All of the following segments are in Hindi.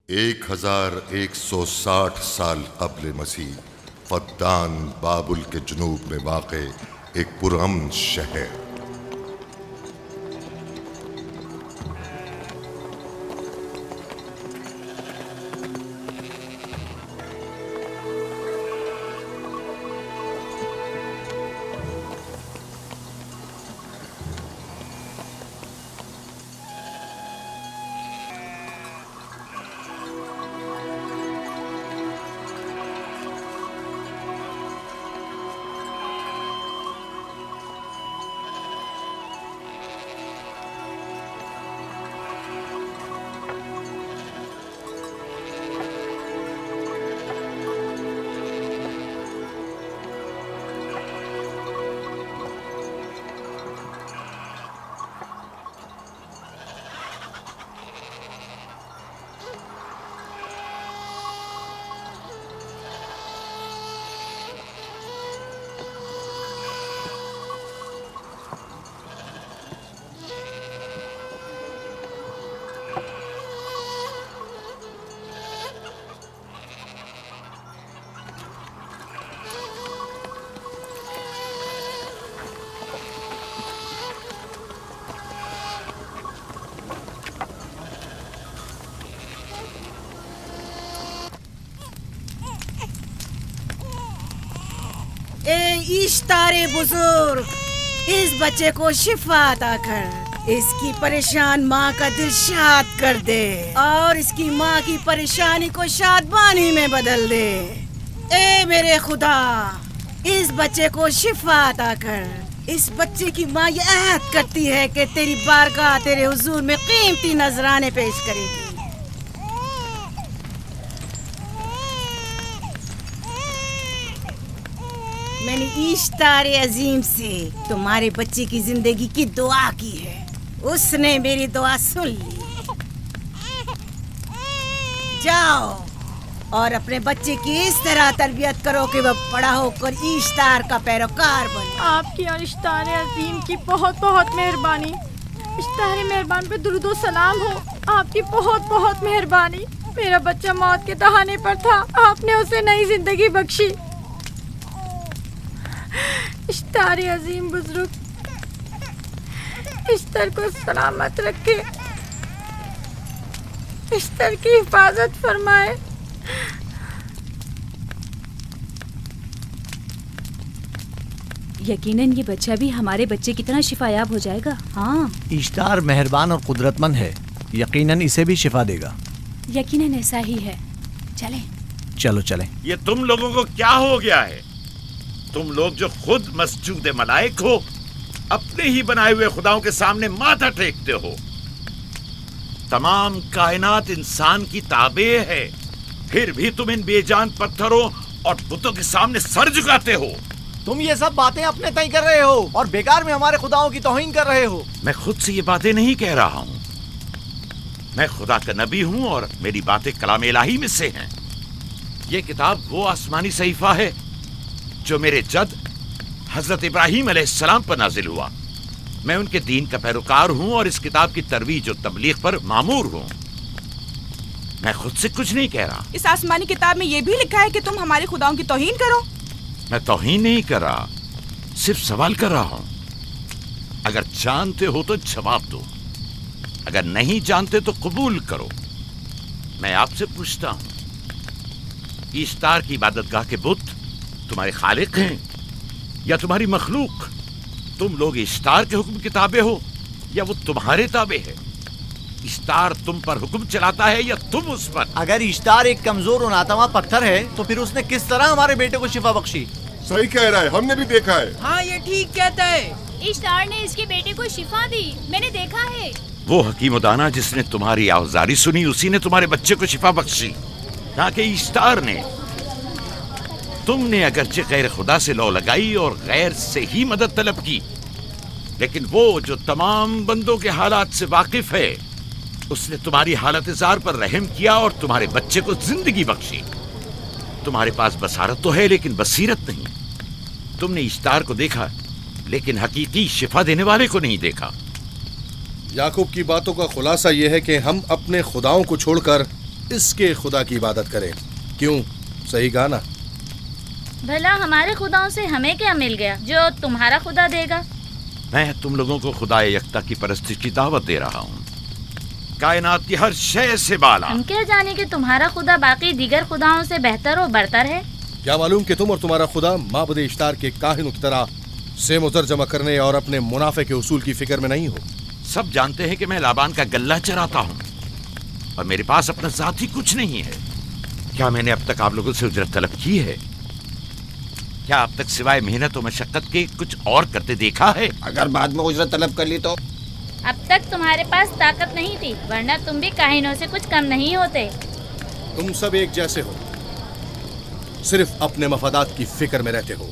1160 साल कब्ल मसीह फद्दान बाबुल के जुनूब में वाक़े एक पुरअमन शहर। इश्तारे बुजुर्ग, इस बच्चे को शिफा अता कर, इसकी परेशान माँ का दिल शाद कर दे और इसकी माँ की परेशानी को शादबानी में बदल दे। ए मेरे खुदा, इस बच्चे को शिफा अता कर। इस बच्चे की माँ ये अहद करती है कि तेरी बारगाह तेरे हुजूर में कीमती नजराने पेश करेगी। मैंने इश्तारे अजीम से तुम्हारे बच्चे की जिंदगी की दुआ की है, उसने मेरी दुआ सुन ली। जाओ और अपने बच्चे की इस तरह तरबियत करो कि वह बड़ा होकर इश्तार का पैरोकार बने। आपकी और इश्तारे अजीम की बहुत बहुत मेहरबानी। इश्तारे मेहरबान पे दुरूद व सलाम हो। आपकी बहुत बहुत मेहरबानी। मेरा बच्चा मौत के दहाने पर था, आपने उसे नई जिंदगी बख्शी। इश्तारे अजीम बुजुर्ग इश्तर को सलामत रखे, इश्तर की हिफाजत फरमाए। यकीनन ये बच्चा भी हमारे बच्चे की तरह शिफायाब हो जाएगा। हाँ, इश्तार मेहरबान और कुदरतमंद है, यकीनन इसे भी शिफा देगा। यकीनन ऐसा ही है। चलें। चलो चलें। ये तुम लोगों को क्या हो गया है? तुम लोग जो खुद मस्जूद मलाइक हो, अपने ही बनाए हुए खुदाओं के सामने माथा टेकते हो। तमाम कायनात इंसान की ताबे है, फिर भी तुम इन बेजान पत्थरों और बुतों के सामने सर झुकाते हो। तुम ये सब बातें अपने तय कर रहे हो और बेकार में हमारे खुदाओं की तौहीन कर रहे हो। मैं खुद से ये बातें नहीं कह रहा हूँ। मैं खुदा का नबी हूँ और मेरी बातें कलाम इलाही में से हैं। ये किताब वो आसमानी सहीफा है जो मेरे जद हजरत इब्राहीम अलैहिस्सलाम पर नाजिल हुआ। मैं उनके दीन का पैरोकार हूँ और इस किताब की तरवीज और तबलीग पर मामूर हूँ। मैं खुद से कुछ नहीं कह रहा। इस आसमानी किताब में ये भी लिखा है कि तुम हमारे खुदाओं की तौहीन करो। मैं तौहीन नहीं कर रहा, सिर्फ सवाल कर रहा हूँ। अगर जानते हो तो जवाब दो, अगर नहीं जानते तो कबूल करो। मैं आपसे पूछता हूँ, इश्तार की इबादतगाह के बुत तुम्हारे खालिक हैं या तुम्हारी मखलूक? तुम लोग इश्तार के हुक्म के ताबे हो या वो तुम्हारे ताबे है? इश्तार तुम पर हुक्म चलाता है या तुम उस पर? अगर इश्तार एक कमजोर और नातवा पत्थर है तो फिर उसने किस तरह हमारे बेटे को शिफा बख्शी? सही कह रहा है, हमने भी देखा है। हाँ, ये ठीक कहता है। इश्तार ने इसके बेटे को शिफा दी, मैंने देखा है। वो हकीम दाना जिसने तुम्हारी आवाज़ारी सुनी, उसी ने तुम्हारे बच्चे को शिफा बख्शी, ना कि इश्तार ने। तुमने अगरचे गैर खुदा से लौ लगाई और गैर से ही मदद तलब की, लेकिन वो जो तमाम बंदों के हालात से वाकिफ है, उसने तुम्हारी हालत ज़ार पर रहम किया और तुम्हारे बच्चे को जिंदगी बख्शी। तुम्हारे पास बसारत तो है लेकिन बसीरत नहीं। तुमने इश्तार को देखा लेकिन हकीकी शिफा देने वाले को नहीं देखा। याकूब की बातों का खुलासा यह है कि हम अपने खुदाओं को छोड़कर इसके खुदा की इबादत करें। क्यों, सही कहा ना? भला हमारे खुदाओं से हमें क्या मिल गया जो तुम्हारा खुदा देगा? मैं तुम लोगों को खुदा यकता की परस्तिश की दावत दे रहा हूँ, कायनात की हर शय से बाला। हम क्या जाने कि तुम्हारा खुदा बाकी दीगर खुदाओं से बेहतर और बरतर है? क्या मालूम कि तुम और तुम्हारा खुदा माबुद इश्तार के काहिनों की तरह सेम ज़र जमा करने और अपने मुनाफे के उसूल की फिक्र में नहीं हो। सब जानते हैं कि मैं लाबान का गल्ला चराता हूँ और मेरे पास अपना जाती कुछ नहीं है। क्या मैंने अब तक आप लोगों से उजरत तलब की है? क्या अब तक सिवाय मेहनत और मशक्कत के कुछ और करते देखा है? अगर बाद में उजरत तलब कर ली तो? अब तक तुम्हारे पास ताकत नहीं थी, वरना तुम भी काहिनों से कुछ कम नहीं होते। तुम सब एक जैसे हो, सिर्फ अपने मफादात की फिक्र में रहते हो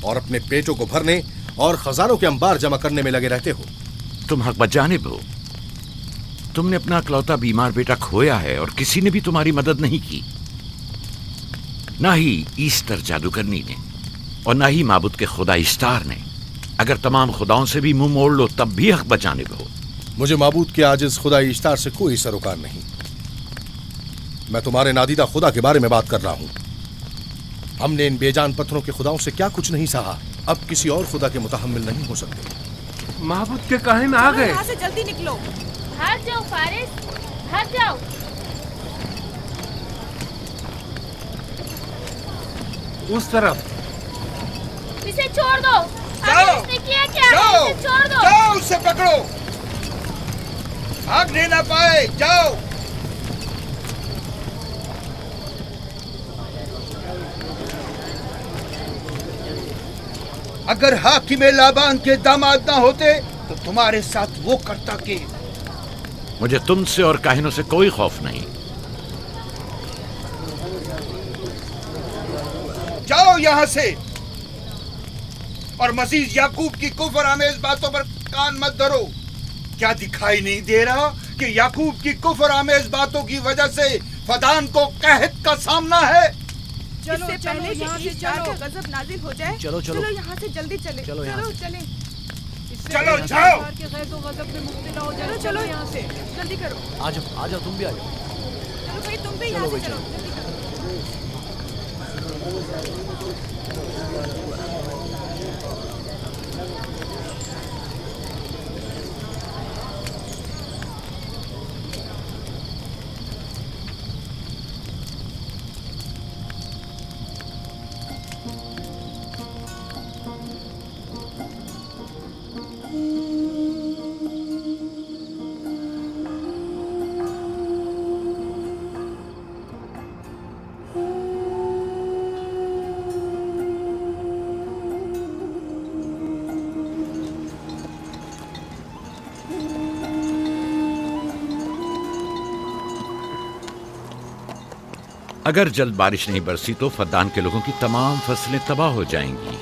और अपने पेटों को भरने और खजानों के अंबार जमा करने में लगे रहते हो। तुम हक बजानिब हो। तुमने अपना इकलौता बीमार बेटा खोया है और किसी ने भी तुम्हारी मदद नहीं की, ना ही ईस्टर जादूगरनी ने और ना ही माबुद के खुदा इश्तार ने। अगर तमाम खुदाओं से भी मुंह मोड़ लो तब भी हक बजानिब हो। मुझे माबूद के आजिज खुदा इश्तार से कोई सरोकार नहीं। मैं तुम्हारे नादीदा खुदा के बारे में बात कर रहा हूँ। हमने इन बेजान पत्थरों के खुदाओं से क्या कुछ नहीं सहा, अब किसी और खुदा के मुतहम्मिल नहीं हो सकते। माबूद के काहिन आ गए। यहाँ से जल्दी निकलो। भाग जाओ फारिस, भाग जाओ। उस तरफ। इसे छोड़ दो। जाओ, इसने किया क्या? जाओ, इसे छोड़ दो। जाओ, उसे पकड़ो, भागने ना पाए। जाओ। अगर हाकिम लाबान के दामाद ना होते तो तुम्हारे साथ वो करता कि। मुझे तुमसे और काहिनों से कोई खौफ नहीं। जाओ यहाँ से और मजीद याकूब की कुफर आमेज बातों पर कान मत धरो। क्या दिखाई नहीं दे रहा कि याकूब की कुफर आमेज बातों की वजह से फदान को कहत का सामना है? चलो पहले यहाँ से चलो, गजब नाजिल हो जाए। चलो चलो चलो यहाँ से जल्दी चले। चलो यहाँ से। चले। चलो जाओ। चलो चलो यहाँ से जल्दी करो। आ जाओ, तुम भी आ जाओ। चलो भाई तुम भी यहाँ से चलो, जल्दी करो। अगर जल्द बारिश नहीं बरसी तो फद्दान के लोगों की तमाम फसलें तबाह हो जाएंगी।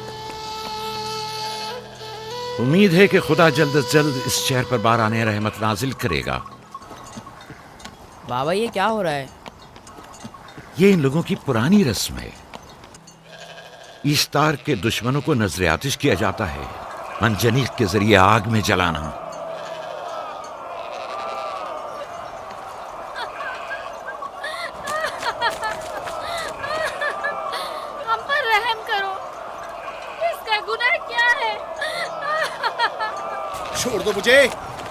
उम्मीद है कि खुदा जल्द से जल्द इस शहर पर बाराने रहमत नाजिल करेगा। बाबा ये क्या हो रहा है? ये इन लोगों की पुरानी रस्म है। ईस्तार के दुश्मनों को नजर आतिश किया जाता है, मंजनीक के जरिए आग में जलाना।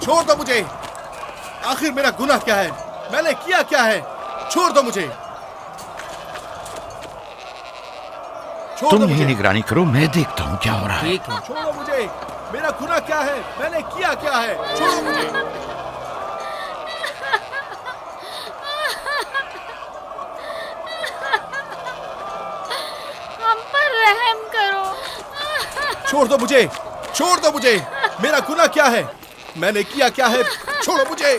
छोड़ दो मुझे। आखिर मेरा गुनाह क्या है? मैंने किया क्या है? छोड़ दो मुझे। तुम ही निगरानी करो, मैं देखता हूँ क्या हो रहा है। ठीक है। छोड़ो मुझे। मेरा गुनाह क्या है? मैंने किया क्या है? छोड़ो मुझे। हम पर रहम करो। छोड़ दो मुझे। छोड़ दो मुझे। मेरा गुनाह क्या है? मैंने किया क्या है? छोड़ो मुझे।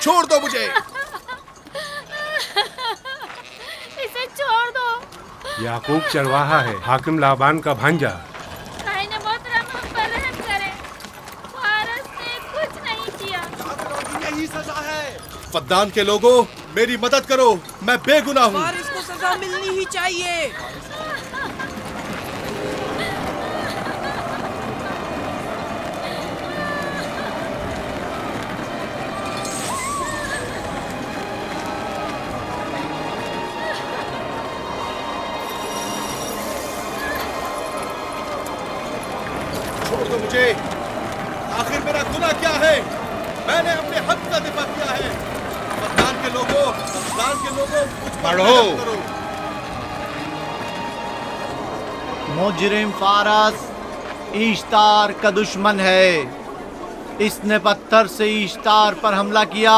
छोड़ दो मुझे। इसे छोड़ दो। याकूब चरवाहा है, हाकिम लाबान का भांजा। मोहतरम हम पर रहम करें। फारस ने कुछ नहीं किया। यही सजा है। फद्दान के लोगों, मेरी मदद करो, मैं बेगुनाह हूँ। फारिस को सजा मिलनी ही चाहिए। मैंने अपने हक का दिफा किया है। फद्दान के लोगों, मुझ पर पढ़ो। रहम करो। मुजरिम फारस ईश्तार का दुश्मन है। इसने पत्थर से ईश्तार पर हमला किया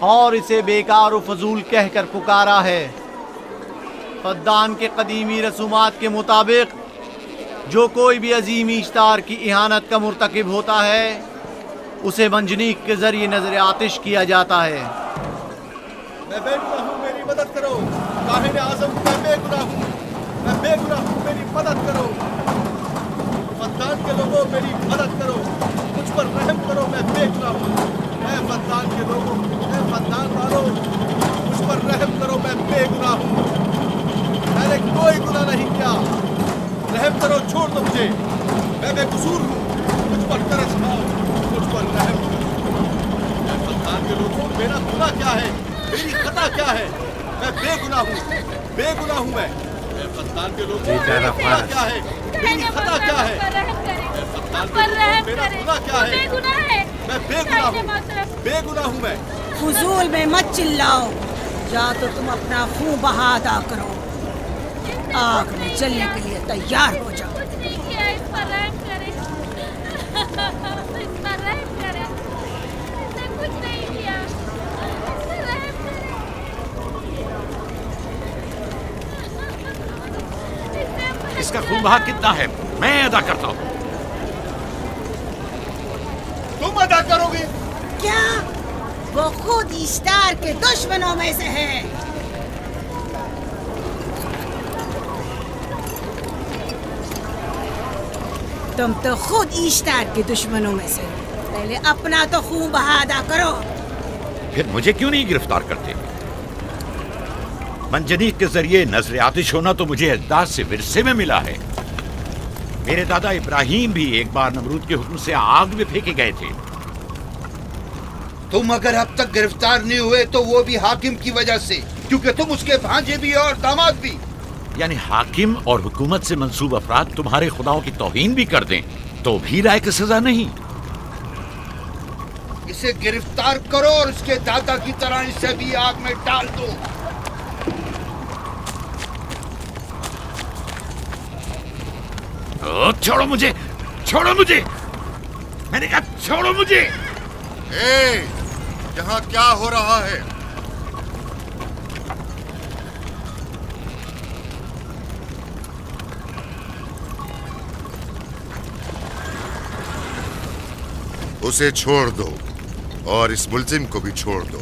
और इसे बेकार और फजूल कहकर पुकारा है। फद्दान के कदीमी रसूमात के मुताबिक जो कोई भी अजीम ईश्तार की इहानत का मुर्तकिब होता है उसे मंजनीक के जरिए नजर आतिश किया जाता है। मैं बेगुनाह हूँ, मेरी मदद करो। काहिर आज़म, मैं बेगुनाह हूँ, मैं बेगुनाह हूँ, मेरी मदद करो। फद्दान के लोगों, मेरी मदद करो, मुझ पर रहम करो, मैं बेगुनाह हूँ। मैं फद्दान के लोगों, मैं फद्दान वालों, मुझ पर रहम करो, मैं बेगुनाह हूँ। मैंने कोई गुनाह नहीं किया, रहम करो, छोड़ दो मुझे, मैं बेकसूर हूँ, मुझ पर तरस खाओ, मुझ पर रहम करो। मैं फद्दान के लोगों, मेरा गुनाह क्या है, मेरी खता क्या है? मैं बेगुनाह हूँ, बेगुनाह हूँ मैं फद्दान के लोगों, मेरा गुनाह क्या है, मेरी खता क्या है? मैं फद्दान के लोगों, मेरा गुनाह क्या है? मैं बेगुनाह हूँ, बेगुनाह हूँ मैं। फजूल में मत चिल्लाओ, या तो तुम अपना खून बहा अदा करो, आग में जलने के लिए तैयार हो जाओ। इस पर रहम करें, इस पर रहम करें, इसने कुछ नहीं किया, इस पर रहम करें। इसका खून बहा कितना है मैं अदा करता हूँ। तुम अदा करोगे? क्या? वो खुद ईश्तार के दुश्मनों में से है। तुम तो खुद ईश्तार के दुश्मनों में से। पहले अपना तो खून बहा अदा करो। फिर मुझे क्यों नहीं गिरफ्तार करते? मंजनीक के जरिए नजर आतिश होना तो मुझे अजदाद से विरसे में मिला है। मेरे दादा इब्राहिम भी एक बार नमरूद के हुक्म से आग में फेंके गए थे। तुम अगर अब तक गिरफ्तार नहीं हुए तो वो भी हाकिम की वजह से, क्योंकि तुम उसके भांजे भी और दामाद भी। यानी हाकिम और हुकूमत से मंसूब अफराद तुम्हारे खुदाओं की तौहीन भी कर दें तो भी राय की सजा नहीं। इसे गिरफ्तार करो और उसके दादा की तरह इसे भी आग में डाल दो। छोड़ो मुझे, छोड़ो मुझे, मैंने कहा छोड़ो मुझे। यहाँ क्या हो रहा है? उसे छोड़ दो और इस मुल्जिम को भी छोड़ दो।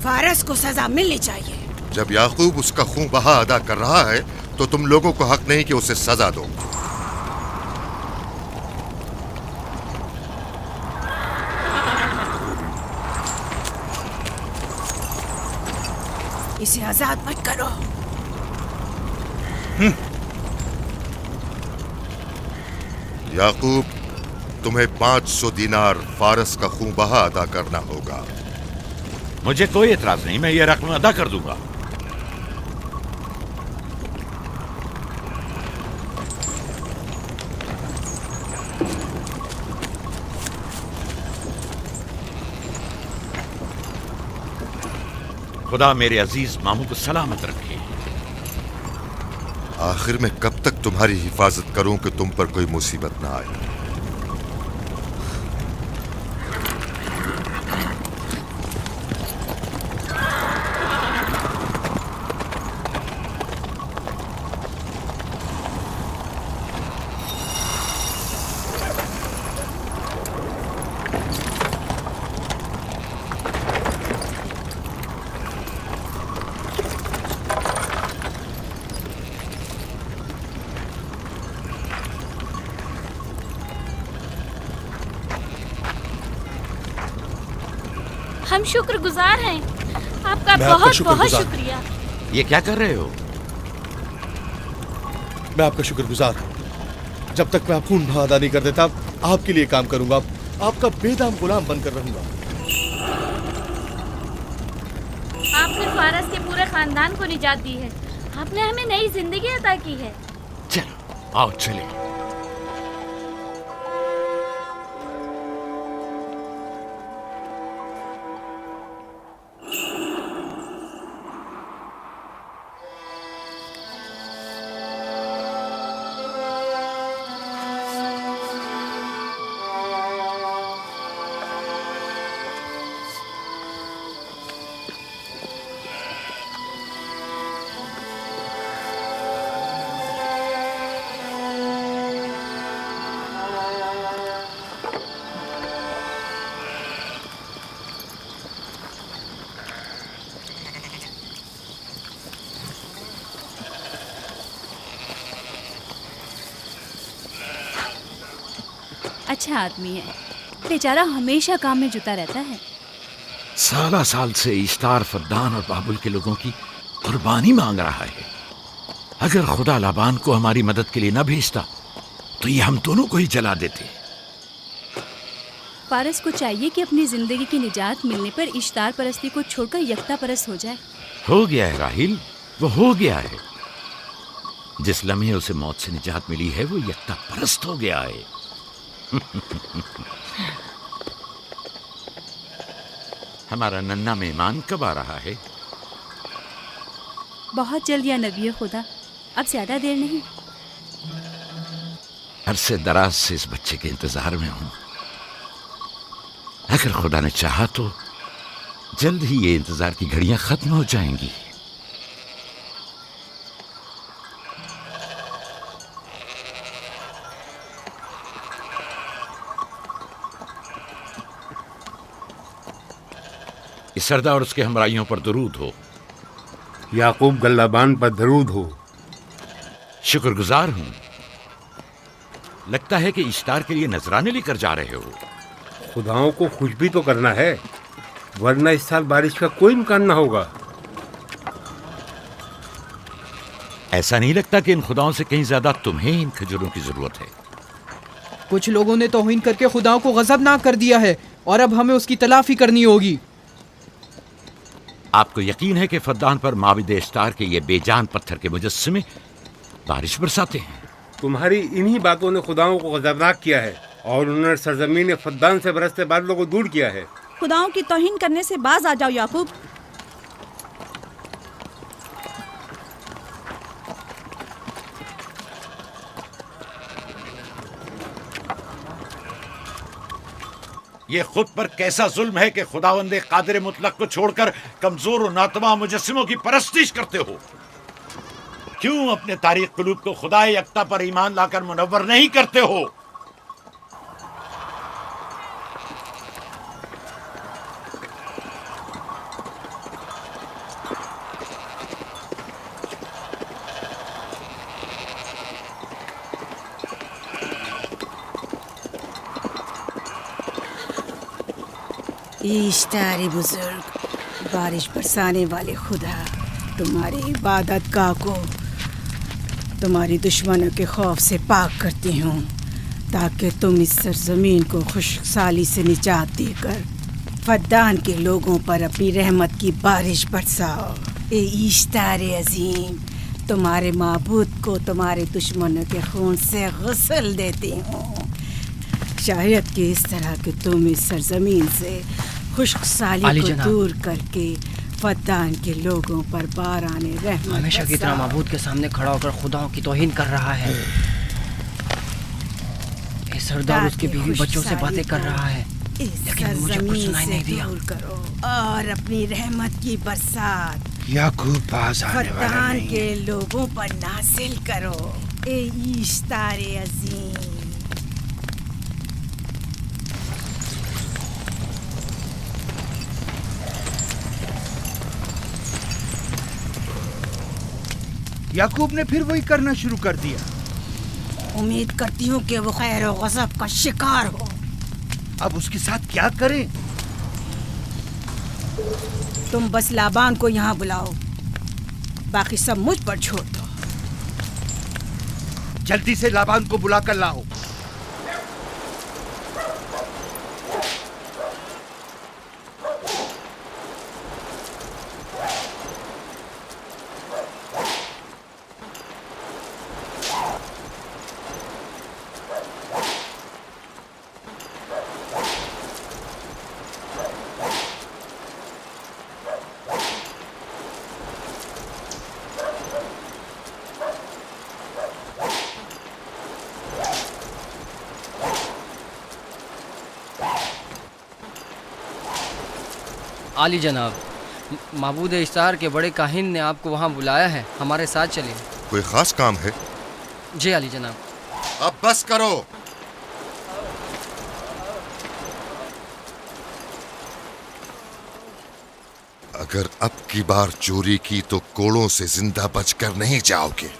फारस को सजा मिलनी चाहिए। जब याकूब उसका खून बहा अदा कर रहा है तो तुम लोगों को हक नहीं कि उसे सजा दो। इसे आजाद मत करो। याकूब, तुम्हें 500 दीनार फारस का खून बहा अदा करना होगा। मुझे कोई एतराज नहीं, मैं ये रकम अदा कर दूंगा। खुदा मेरे अजीज मामू को सलामत रखे। आखिर में कब तक तुम्हारी हिफाजत करूं कि तुम पर कोई मुसीबत ना आए? हम शुक्रगुजार हैं आपका, बहुत बहुत शुक्रिया। ये क्या कर रहे हो? मैं आपका शुक्रगुजार हूँ। जब तक मैं खून बहा अदा नहीं कर देता आपके लिए काम करूंगा, आपका बेदाम गुलाम बनकर रहूंगा। आपने फारस के पूरे खानदान को निजात दी है, आपने हमें नई जिंदगी अता की है। चलो आओ चले। अच्छा आदमी है, बेचारा हमेशा काम में जुटा रहता है। साल से इश्तार फद्दान और बाबुल के लोगों की कुर्बानी मांग रहा है। अगर खुदा लाबान को हमारी मदद के लिए न भेजता तो ये हम दोनों को ही जला देते। फारस को चाहिए कि अपनी जिंदगी की निजात मिलने पर इश्तार परस्ती को छोड़कर यकता परस्त हो जाए। हो गया है राहिल, वो हो गया है। जिस लम्हे उसे मौत से निजात मिली है वो यकता परस्त हो गया है। हमारा नन्ना मेहमान कब आ रहा है? बहुत जल्द या नबी खुदा, अब ज्यादा देर नहीं। अरसे दराज से इस बच्चे के इंतजार में हूं। अगर खुदा ने चाहा तो जल्द ही ये इंतजार की घड़ियां खत्म हो जाएंगी। इस सरदार और उसके हमराइयों पर दरूद हो। याकूब गल्लाबान पर दरूद हो। शुक्रगुजार हूं। लगता है कि इश्तार के लिए नजराने लेकर जा रहे हो। खुदाओं को खुश भी तो करना है, वरना इस साल बारिश का कोई इम्कान ना होगा। ऐसा नहीं लगता कि इन खुदाओं से कहीं ज्यादा तुम्हें इन खजूरों की जरूरत है? कुछ लोगों ने तौहीन करके खुदाओं को गजबनाक कर दिया है और अब हमें उसकी तलाफी करनी होगी। आपको यकीन है कि फद्दान पर माबिद इश्तार के ये बेजान पत्थर के मुजस्समे बारिश बरसाते हैं? तुम्हारी इन्हीं बातों ने खुदाओं को गजबनाक किया है और उन्होंने सरजमीन फद्दान से बरसते बादलों को दूर किया है। खुदाओं की तौहीन करने से बाज आ जाओ याकूब। ये खुद पर कैसा जुल्म है कि खुदावंदे कादिर मुतलक को छोड़कर कमजोर और नातवा मुजस्सिमों की परस्तिश करते हो। क्यों अपने तारीख कुलूब को खुदा यकता पर ईमान लाकर मुनव्वर नहीं करते हो? इश्तारी बुजुर्ग, बारिश बरसाने वाले खुदा, तुम्हारी इबादत गाह को तुम्हारी दुश्मनों के खौफ से पाक करती हूँ, ताकि तुम इस सरजमीन को खुशहाली से निजात देकर फद्दान के लोगों पर अपनी रहमत की बारिश बरसाओ। ए इश्तारे अजीम, तुम्हारे माबूद को तुम्हारे दुश्मनों के खून से गुस्ल देती हूँ। शायद कि इस तरह के तुम इस सरजमीन से खुशहाली को दूर करके फद्दान के लोगों पर बाराने रहमत हमेशा की तरह माबूद के सामने खड़ा होकर खुदाओं की तौहीन कर रहा है। ये सरदार उसके बीवी बच्चों से बातें कर रहा है, लेकिन मुझे कुछ सुनाई नहीं दिया। करो और अपनी रहमत की बरसात याकूब पास आने वाला फद्दान नहीं। के लोगों पर नासिल करो। ए इश्तारे अजीम, याकूब ने फिर वही करना शुरू कर दिया। उम्मीद करती हूँ कि वो खैर और गज़ब का शिकार हो। अब उसके साथ क्या करें? तुम बस लाबान को यहाँ बुलाओ, बाकी सब मुझ पर छोड़ दो। जल्दी से लाबान को बुला कर लाओ। आली जनाब, माबूद इश्तार के बड़े काहिन ने आपको वहाँ बुलाया है, हमारे साथ चलिए। कोई खास काम है? जी आली जनाब। अब बस करो। अगर अब की बार चोरी की तो कोड़ों से जिंदा बचकर नहीं जाओगे।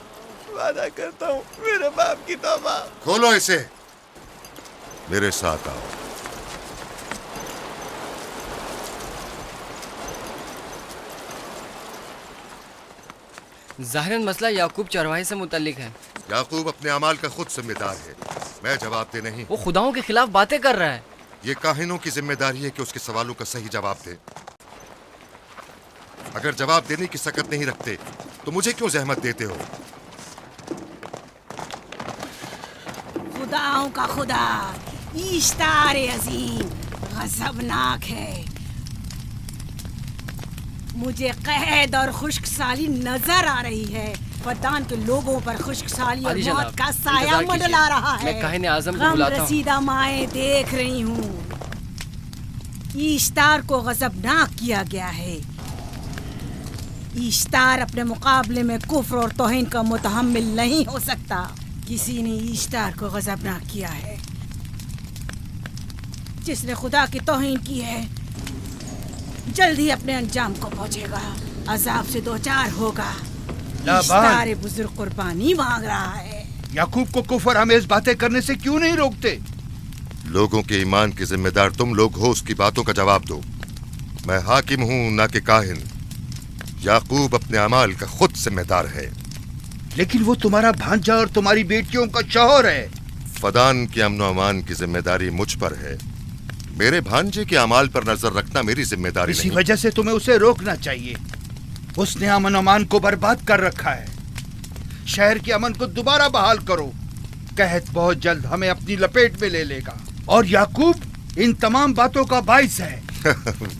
वादा करता हूँ, मेरे बाप की तौबा। खोलो इसे। मेरे साथ आओ। ज़ाहिरन मसला याकूब चरवाहे से मुतल्लिक है। याकूब अपने अमाल का खुद जिम्मेदार है, मैं जवाब दे नहीं। वो खुदाओं के खिलाफ बातें कर रहा है। ये काहिनों की जिम्मेदारी है कि उसके सवालों का सही जवाब दे। अगर जवाब देने की सकत नहीं रखते तो मुझे क्यों जहमत देते हो? खुदाओं का खुदा इश्तार अजीम गजबनाक है। मुझे कहद और खुश्कसाली नजर आ रही है। फद्दान के लोगों पर खुश्कसाली और मौत का साया मंडला रहा है। मैं काहिन आज़म को बुलाता हूं। रसीदा माएं देख रही हूँ। इश्तार को गजबनाक किया गया है। इश्तार अपने मुकाबले में कुफ्र और तौहीन का मुतहम्मिल नहीं हो सकता। किसी ने इश्तार को गजबनाक किया है। जिसने खुदा की तौहीन की है जल्द ही अपने अंजाम को पहुंचेगा, अजाब से दो चार होगा। इश्तार बुजुर्ग कुर्बानी मांग रहा है। याकूब को कुफर हमें बातें करने से क्यों नहीं रोकते? लोगों के ईमान की जिम्मेदार तुम लोग हो, उसकी बातों का जवाब दो। मैं हाकिम हूँ ना कि काहिन। याकूब अपने अमाल का खुद जिम्मेदार है। लेकिन वो तुम्हारा भांजा और तुम्हारी बेटियों का शौहर है। फदान के अमन अमान की जिम्मेदारी मुझ पर है। मेरे भांजे के अमाल पर नजर रखना मेरी जिम्मेदारी इसी नहीं। वजह से तुम्हें उसे रोकना चाहिए। उसने अमन अमान को बर्बाद कर रखा है। शहर के अमन को दोबारा बहाल करो। कहत बहुत जल्द हमें अपनी लपेट में ले लेगा और याकूब इन तमाम बातों का बाइस है।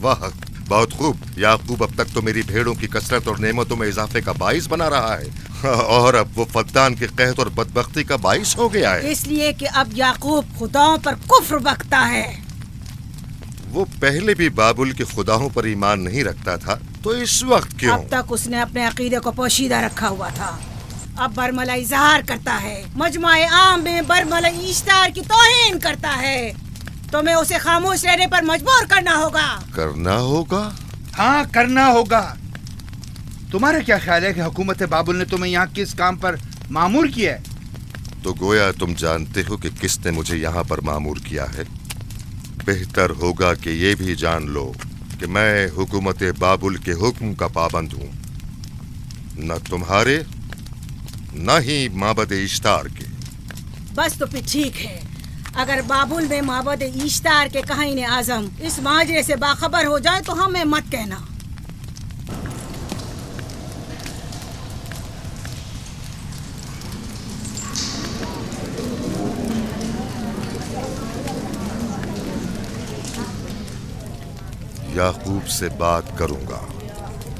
वाह, बहुत खूब। याकूब अब तक तो मेरी भेड़ों की कसरत और नेमतों में इजाफे का बाइस बना रहा है और अब वो फद्दान के कहत और बदबख्ती का बाइस हो गया है। इसलिए कि अब याकूब खुदाओं पर कुफ्र बकता है। वो पहले भी बाबुल के खुदाओं पर ईमान नहीं रखता था, तो इस वक्त क्यों? अब तक उसने अपने अकीदे को पोशीदा रखा हुआ था। अब बरमला इजहार करता है, मजमाए आम में बरमला इश्तार की तौहीन करता है। तुम्हें उसे खामोश रहने पर मजबूर करना होगा। करना होगा? हाँ, करना होगा। तुम्हारा क्या ख्याल है कि हुकूमत बाबुल ने तुम्हें यहाँ किस काम पर मामूर किया है? तो गोया तुम जानते हो कि किसने मुझे यहाँ पर मामूर किया है। बेहतर होगा कि ये भी जान लो कि मैं हुकूमत बाबुल के हुक्म का पाबंद हूँ, न तुम्हारे न ही माबद इश्तार के। बस तो फिर ठीक है। अगर बाबुल में माबद इश्तार के काहिन आजम इस माजरे से बाखबर हो जाए तो हमें मत कहना। याकूब से बात करूंगा।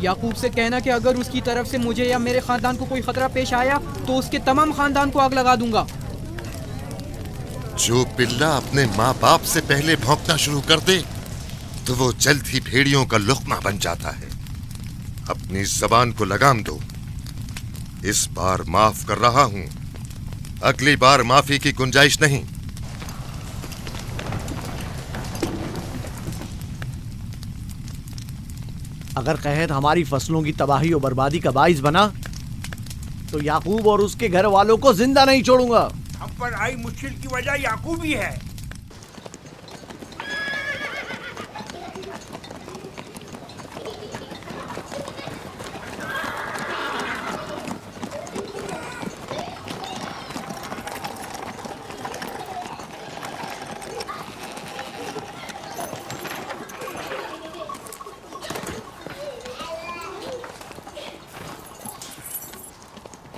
याकूब से कहना कि अगर उसकी तरफ से मुझे या मेरे खानदान को कोई खतरा पेश आया तो उसके तमाम खानदान को आग लगा दूंगा। जो पिल्ला अपने माँ बाप से पहले भौंकना शुरू कर दे तो वो जल्द ही भेड़ियों का लुक़मा बन जाता है। अपनी जबान को लगाम दो। इस बार माफ कर रहा हूं, अगली बार माफी की गुंजाइश नहीं। अगर कहत हमारी फसलों की तबाही और बर्बादी का बाइस बना तो याकूब और उसके घर वालों को जिंदा नहीं छोड़ूंगा। हम पर आई मुश्किल की वजह याकूब ही है।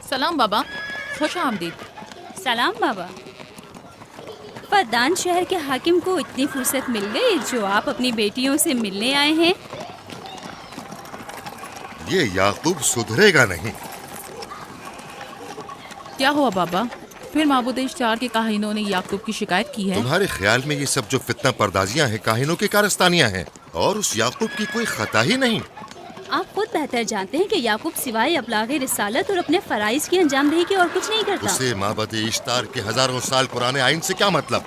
सलाम बाबा, खुश आमदीद। सलाम बाबा। फद्दान शहर के हाकिम को इतनी फुर्सत मिल गई जो आप अपनी बेटियों से मिलने आए हैं। ये याकूब सुधरेगा नहीं। क्या हुआ बाबा? फिर माबूद इश्तार के काहिनों ने याकूब की शिकायत की है? तुम्हारे ख्याल में ये सब जो फितना पर्दाजियां हैं काहिनों की कारस्तानियां हैं और उस याकूब की कोई खता ही नहीं। आप खुद बेहतर जानते हैं कि याकूब सिवाय अबलागे रिसालत और अपने फराइज की अंजामदही के और कुछ नहीं करता। उसे माबद इश्तार के हजारों साल पुराने आइन से क्या मतलब?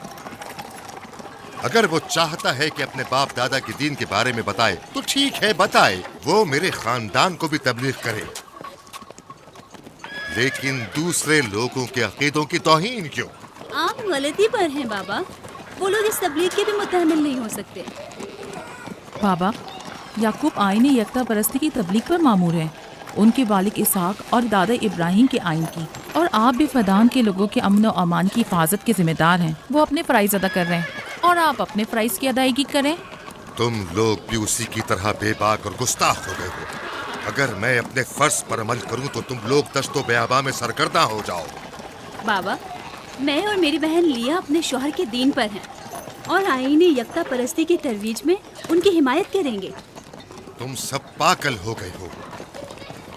अगर वो चाहता है कि अपने बाप दादा के दीन के बारे में बताए तो ठीक है, बताए। वो मेरे खानदान को भी तबलीग करे, लेकिन दूसरे लोगों के अकीदों की तौहीन क्यों? आप गलती पर हैं बाबा। वो लोग इस तबलीग के भी मुतहम्मिल नहीं हो सकते। बाबा, याकूब आईन यकता परस्ती की तबलीग पर मामूर हैं, उनके वालिद इसहाक और दादा इब्राहिम के आइन की, और आप भी फदान के लोगों के अमन और अमान की हिफाजत के जिम्मेदार हैं। वो अपने फ़राइज़ अदा कर रहे हैं और आप अपने फ़राइज़ की अदायगी करें। तुम लोग भी उसी की तरह बेबाक और गुस्ताख हो गए हो। अगर मैं अपने फर्ज पर अमल करूं तो तुम लोग दश्तो बेआबा में सरगर्दा हो जाओ। बाबा, मैं और मेरी बहन लिया अपने शौहर के दीन पर हैं और आईन यकता परस्ती की तरवीज में उनकी हिमायत करेंगे। तुम सब पागल हो गए हो।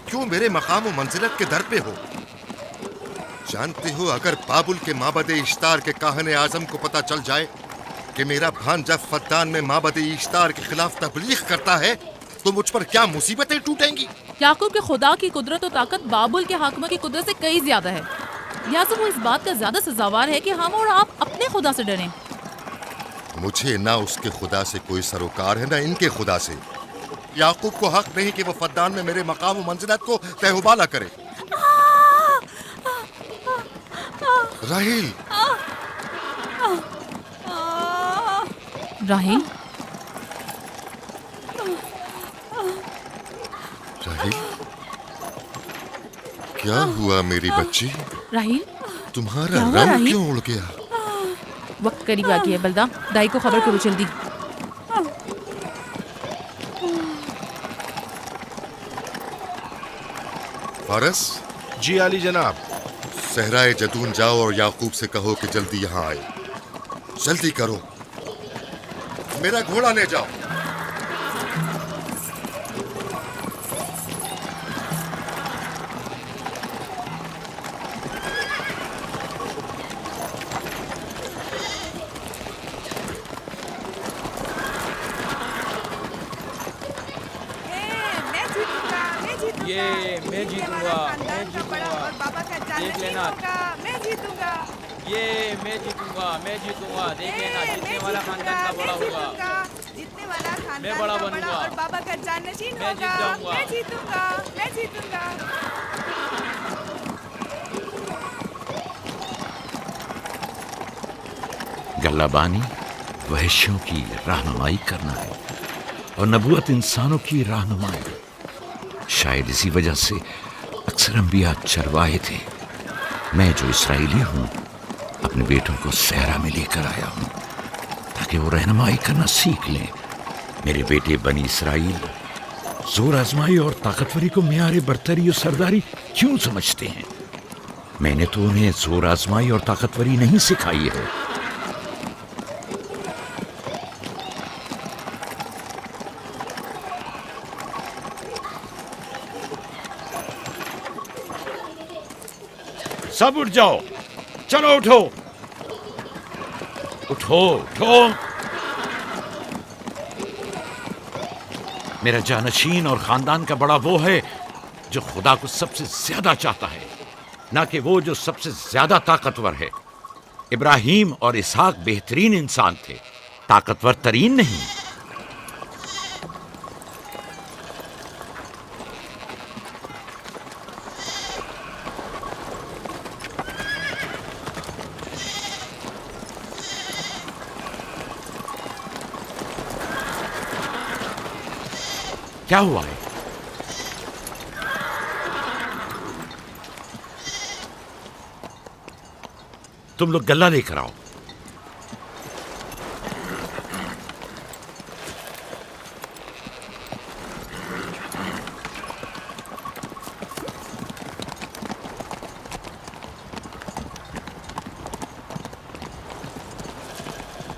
क्यों मेरे मकाम और मंजिलत के दर पे हो? जानते हो, अगर बाबुल के माबद इश्तार के काहने आजम को पता चल जाए कि मेरा भांजा फद्दान में माबद इश्तार के खिलाफ तबलीग करता है तो मुझ पर क्या मुसीबतें टूटेंगी। याकूब के खुदा की कुदरत और ताकत बाबुल के हाकिमों की कुदरत से कई ज्यादा है। लिहाजा वो इस बात का ज्यादा सजावार है कि हम और आप अपने खुदा से डरें। मुझे ना उसके खुदा से कोई सरोकार है ना इनके खुदा से। याकूब को हक नहीं कि वो फद्दान में मेरे मकाम और मंजिलत को तहबाला करे। राहिल, राहिल, राहिल, क्या हुआ मेरी बच्ची? राहिल, तुम्हारा रंग क्यों उड़ गया? वक्त करीब आ गया। बलदा, दाई को खबर करो जल्दी। फारस? जी आली जनाब। सहराए जदून जाओ और याकूब से कहो कि जल्दी यहाँ आए। जल्दी करो, मेरा घोड़ा ले जाओ। ये मैं जीतूंगा, मैं जीतूंगा, देख लेना। मैं जीतूंगा, ये मैं जीतूंगा, मैं जीतूंगा, देख लेना। जीतने वाला खानदान का बड़ा होगा, जीतने वाला खानदान मैं बड़ा बनूंगा और बाबा का जाननशीन मैं होगा। जीत जाऊंगा, मैं जीतूंगा, मैं जीतूंगा। गल्लाबानी वहशियों की रहनुमाई करना है और नबूवत इंसानों की रहनुमाई। शायद इसी वजह से अक्सर अंबिया चरवाहे थे। मैं जो इसराइली हूँ अपने बेटों को सहरा में लेकर आया हूँ ताकि वो रहनुमाई करना सीख लें। मेरे बेटे बनी इसराइल जोर आजमाई और ताकतवरी को मियारे बरतरी और सरदारी क्यों समझते हैं? मैंने तो उन्हें जोर आजमाई और ताकतवरी नहीं सिखाई है। सब उठ जाओ, चलो उठो, उठो, उठो। मेरा जानशीन और खानदान का बड़ा वो है जो खुदा को सबसे ज्यादा चाहता है, ना कि वो जो सबसे ज्यादा ताकतवर है। इब्राहिम और इसहाक बेहतरीन इंसान थे, ताकतवर तरीन नहीं। क्या हुआ है? तुम लोग गल्ला लेकर आओ।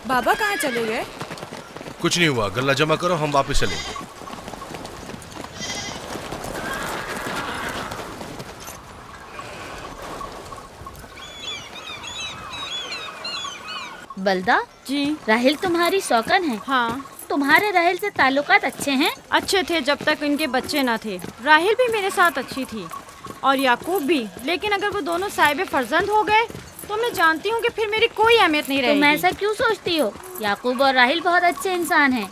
बाबा कहाँ चले गए? कुछ नहीं हुआ, गल्ला जमा करो, हम वापस चलेंगे। बलदा जी, राहिल तुम्हारी सौकन है? हाँ। तुम्हारे राहिल से ताल्लुकात अच्छे हैं? अच्छे थे जब तक इनके बच्चे ना थे। राहिल भी मेरे साथ अच्छी थी और याकूब भी, लेकिन अगर वो दोनों साहिब फर्जंद हो गए तो मैं जानती हूँ कि फिर मेरी कोई अहमियत नहीं रहेगी। तुम ऐसा क्यों सोचती हो? याकूब और राहिल बहुत अच्छे इंसान हैं।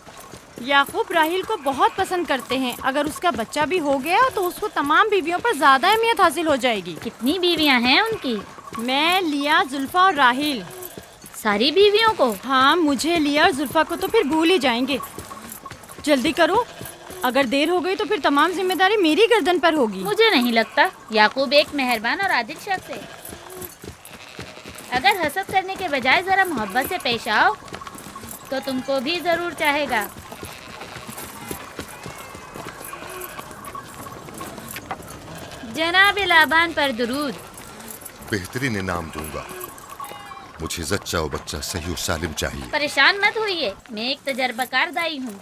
याकूब राहिल को बहुत पसंद करते हैं। अगर उसका बच्चा भी हो गया तो उसको तमाम बीवियों पर ज्यादा अहमियत हासिल हो जाएगी। कितनी बीवियाँ हैं उनकी? मैं, लिया, जुल्फा और राहिल। सारी बीवियों को? हाँ, मुझे, लिया और जुल्फा को तो फिर भूल ही जाएंगे। जल्दी करो, अगर देर हो गई तो फिर तमाम जिम्मेदारी मेरी गर्दन पर होगी। मुझे नहीं लगता। याकूब एक मेहरबान और आदिल शख्स है। अगर हसद करने के बजाय जरा मोहब्बत से पेश आओ तो तुमको भी जरूर चाहेगा। जनाब लाबान पर दुरूद। बेहतरीन इनाम दूंगा। मुझे जच्चा और बच्चा सही और सालिम चाहिए। परेशान मत होइए, मैं एक तजर्बाकार दाई हूँ।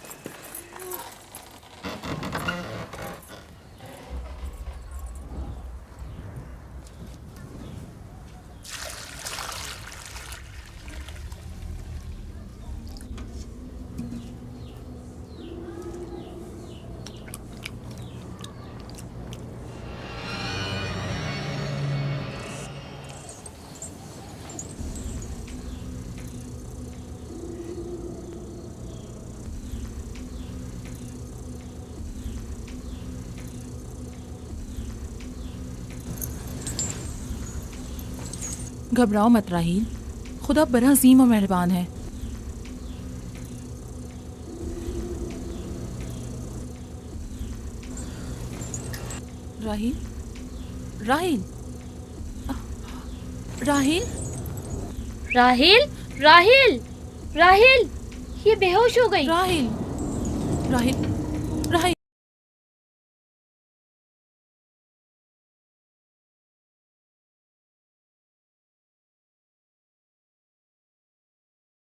घबराओ मत राहील, खुदा बड़ा अजीम और मेहरबान है। राहील, राहील, राहील, राहील, राहील, राहील, ये बेहोश हो गई। राहील, राहील,